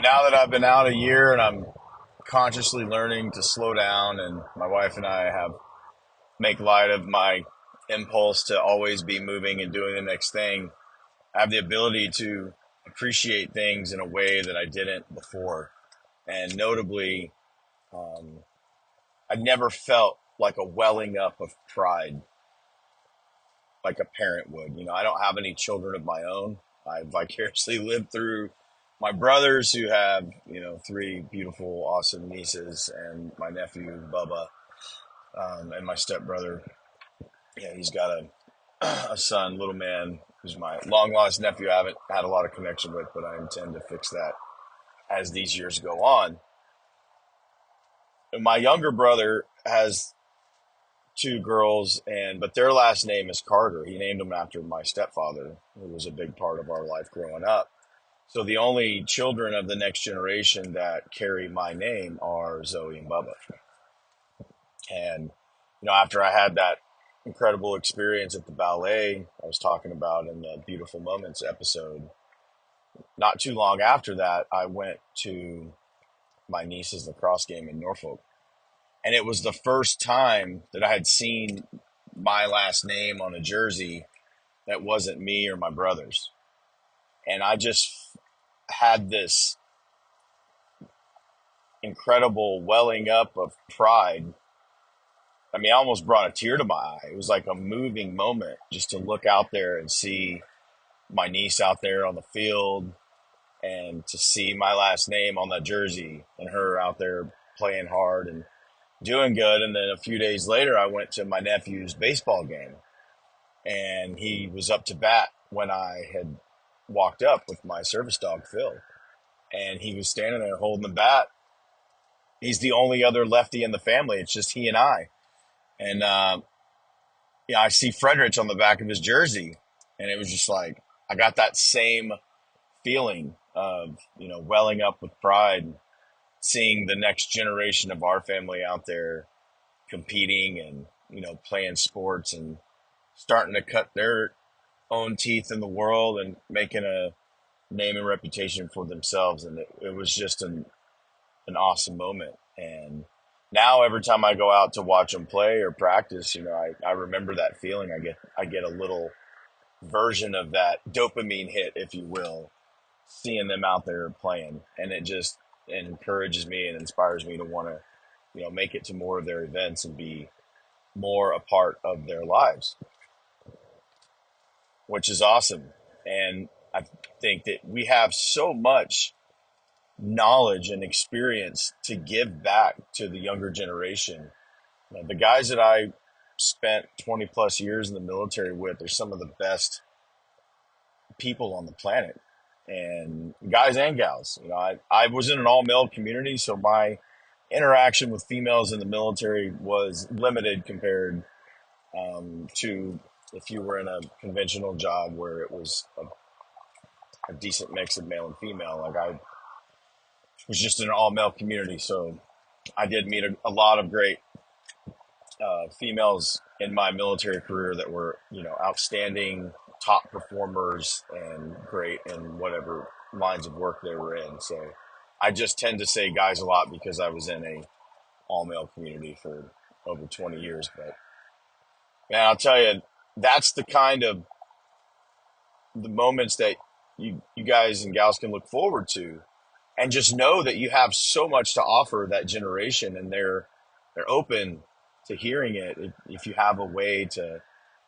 Now that I've been out a year and I'm consciously learning to slow down, and my wife and I have make light of my impulse to always be moving and doing the next thing, I have the ability to appreciate things in a way that I didn't before. And notably, um, I never felt like a welling up of pride like a parent would. I don't have any children of my own. I vicariously lived through my brothers who have, three beautiful, awesome nieces, and my nephew, Bubba, and my stepbrother. Yeah, he's got a son, Little Man, who's my long lost nephew. I haven't had a lot of connection with, but I intend to fix that as these years go on. And my younger brother has two girls, but their last name is Carter. He named them after my stepfather, who was a big part of our life growing up. So the only children of the next generation that carry my name are Zoe and Bubba. And after I had that incredible experience at the ballet I was talking about in the Beautiful Moments episode, not too long after that, I went to my niece's lacrosse game in Norfolk. And it was the first time that I had seen my last name on a jersey that wasn't me or my brother's. And I just had this incredible welling up of pride. I mean, I almost brought a tear to my eye. It was like a moving moment just to look out there and see my niece out there on the field, and to see my last name on that jersey and her out there playing hard and doing good. And then a few days later, I went to my nephew's baseball game, and he was up to bat when I had walked up with my service dog, Phil. And he was standing there holding the bat. He's the only other lefty in the family. It's just he and I. And, I see Frederick's on the back of his jersey. And it was just like, I got that same feeling of, welling up with pride, seeing the next generation of our family out there competing and, playing sports and starting to cut their own teeth in the world and making a name and reputation for themselves. And it was just an awesome moment. And now every time I go out to watch them play or practice, I remember that feeling. I get a little version of that dopamine hit, if you will, seeing them out there playing. And it just encourages me and inspires me to want to, make it to more of their events and be more a part of their lives, which is awesome. And I think that we have so much knowledge and experience to give back to the younger generation. The guys that I spent 20 plus years in the military with are some of the best people on the planet, and guys and gals. I was in an all male community, so my interaction with females in the military was limited compared to if you were in a conventional job where it was a decent mix of male and female. Like, I was just in an all male community, so I did meet a lot of great females in my military career that were, outstanding top performers and great in whatever lines of work they were in. So I just tend to say guys a lot because I was in a all male community for over 20 years. But man, I'll tell you, that's the kind of the moments that you guys and gals can look forward to, and just know that you have so much to offer that generation, and they're open to hearing it if you have a way to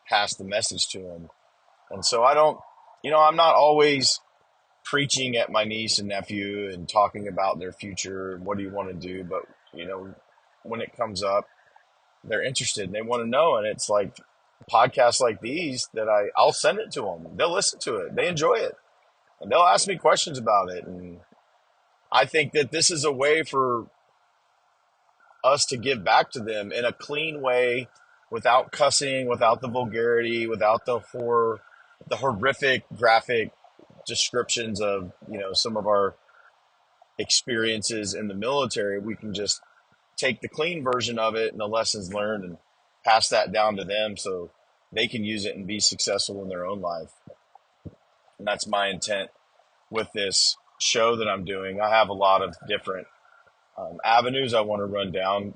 pass the message to them. And so I don't, I'm not always preaching at my niece and nephew and talking about their future and what do you want to do, but when it comes up, they're interested and they want to know. And it's like podcasts like these that I'll send it to them. They'll listen to it. They enjoy it, and they'll ask me questions about it. And I think that this is a way for us to give back to them in a clean way, without cussing, without the vulgarity, without the horrific graphic descriptions of, some of our experiences in the military. We can just take the clean version of it and the lessons learned and pass that down to them so they can use it and be successful in their own life. And that's my intent with this show that I'm doing, I have a lot of different avenues I want to run down.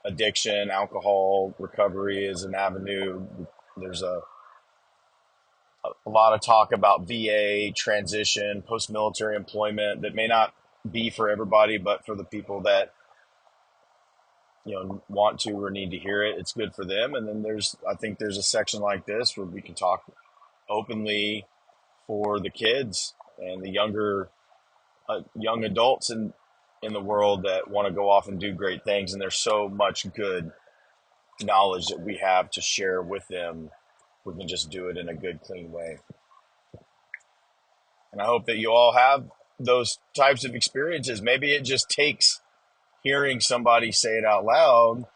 Addiction, alcohol, recovery is an avenue. There's a lot of talk about VA transition, post-military employment that may not be for everybody, but for the people that want to or need to hear it, it's good for them. And then I think there's a section like this where we can talk openly for the kids and the young adults in the world that want to go off and do great things. And there's so much good knowledge that we have to share with them. We can just do it in a good, clean way. And I hope that you all have those types of experiences. Maybe it just takes hearing somebody say it out loud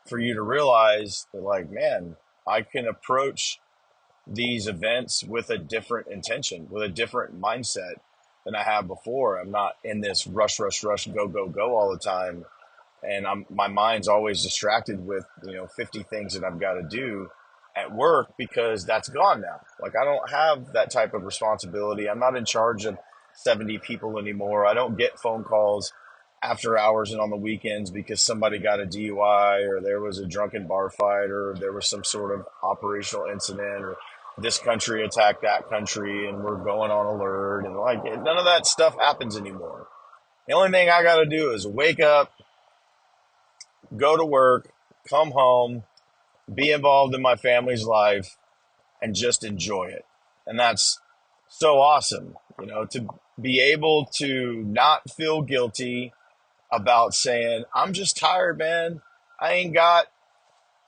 for you to realize that, like, man, I can approach these events with a different intention, with a different mindset than I have before. I'm not in this rush, rush, rush, go, go, go all the time. And my mind's always distracted with, 50 things that I've got to do at work, because that's gone now. Like, I don't have that type of responsibility. I'm not in charge of 70 people anymore. I don't get phone calls after hours and on the weekends because somebody got a DUI or there was a drunken bar fight or there was some sort of operational incident or this country attacked that country and we're going on alert. And like, none of that stuff happens anymore. The only thing I got to do is wake up, go to work, come home, be involved in my family's life, and just enjoy it. And that's so awesome, to be able to not feel guilty about saying, I'm just tired, man. I ain't got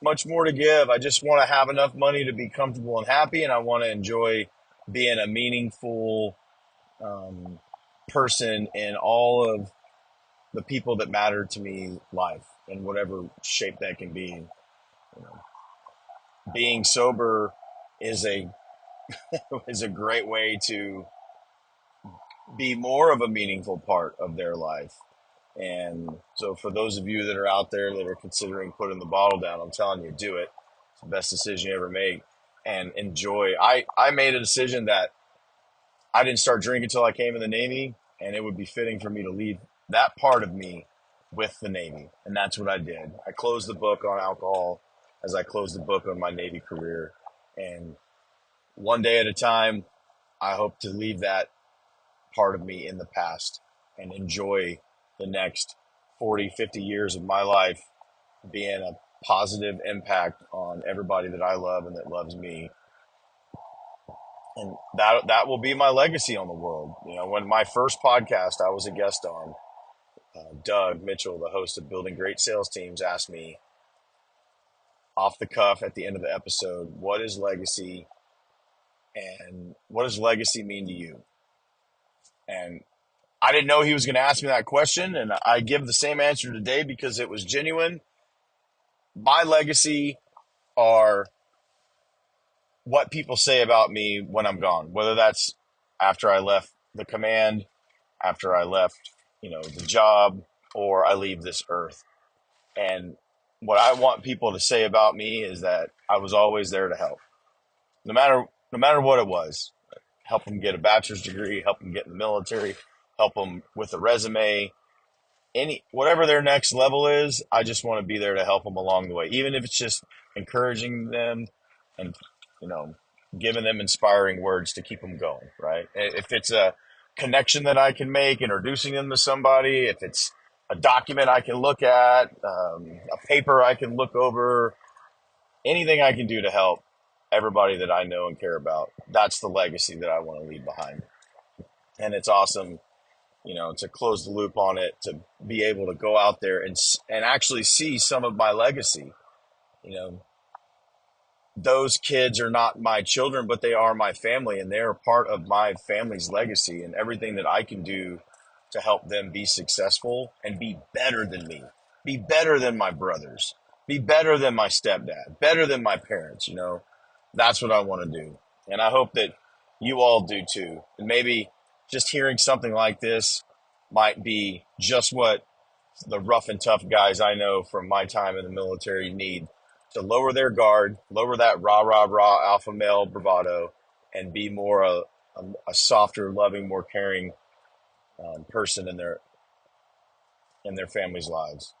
much more to give. I just want to have enough money to be comfortable and happy, and I want to enjoy being a meaningful person in all of the people that matter to me life, in whatever shape that can be. Being sober is a is a great way to be more of a meaningful part of their life. And so for those of you that are out there that are considering putting the bottle down, I'm telling you, do it. It's the best decision you ever make, and enjoy. I made a decision that I didn't start drinking until I came in the Navy, and it would be fitting for me to leave that part of me with the Navy. And that's what I did. I closed the book on alcohol as I closed the book on my Navy career. And one day at a time, I hope to leave that part of me in the past and enjoy the next 40, 50 years of my life being a positive impact on everybody that I love and that loves me. And that will be my legacy on the world. When my first podcast I was a guest on, Doug Mitchell, the host of Building Great Sales Teams, asked me off the cuff at the end of the episode, what is legacy and what does legacy mean to you? And I didn't know he was going to ask me that question, and I give the same answer today because it was genuine. My legacy are what people say about me when I'm gone, whether that's after I left the command, after I left, the job, or I leave this earth. And what I want people to say about me is that I was always there to help, no matter what it was. Help them get a bachelor's degree, help them get in the military, help them with a resume, whatever their next level is. I just want to be there to help them along the way, even if it's just encouraging them and giving them inspiring words to keep them going. Right? If it's a connection that I can make, introducing them to somebody, if it's a document I can look at, a paper I can look over, anything I can do to help everybody that I know and care about. That's the legacy that I want to leave behind. And it's awesome, to close the loop on it, to be able to go out there and actually see some of my legacy. Those kids are not my children, but they are my family, and they're part of my family's legacy, and everything that I can do to help them be successful and be better than me, be better than my brothers, be better than my stepdad, better than my parents. That's what I want to do. And I hope that you all do too. And maybe just hearing something like this might be just what the rough and tough guys I know from my time in the military need to lower their guard, lower that rah, rah, rah alpha male bravado, and be more a softer, loving, more caring person in their family's lives.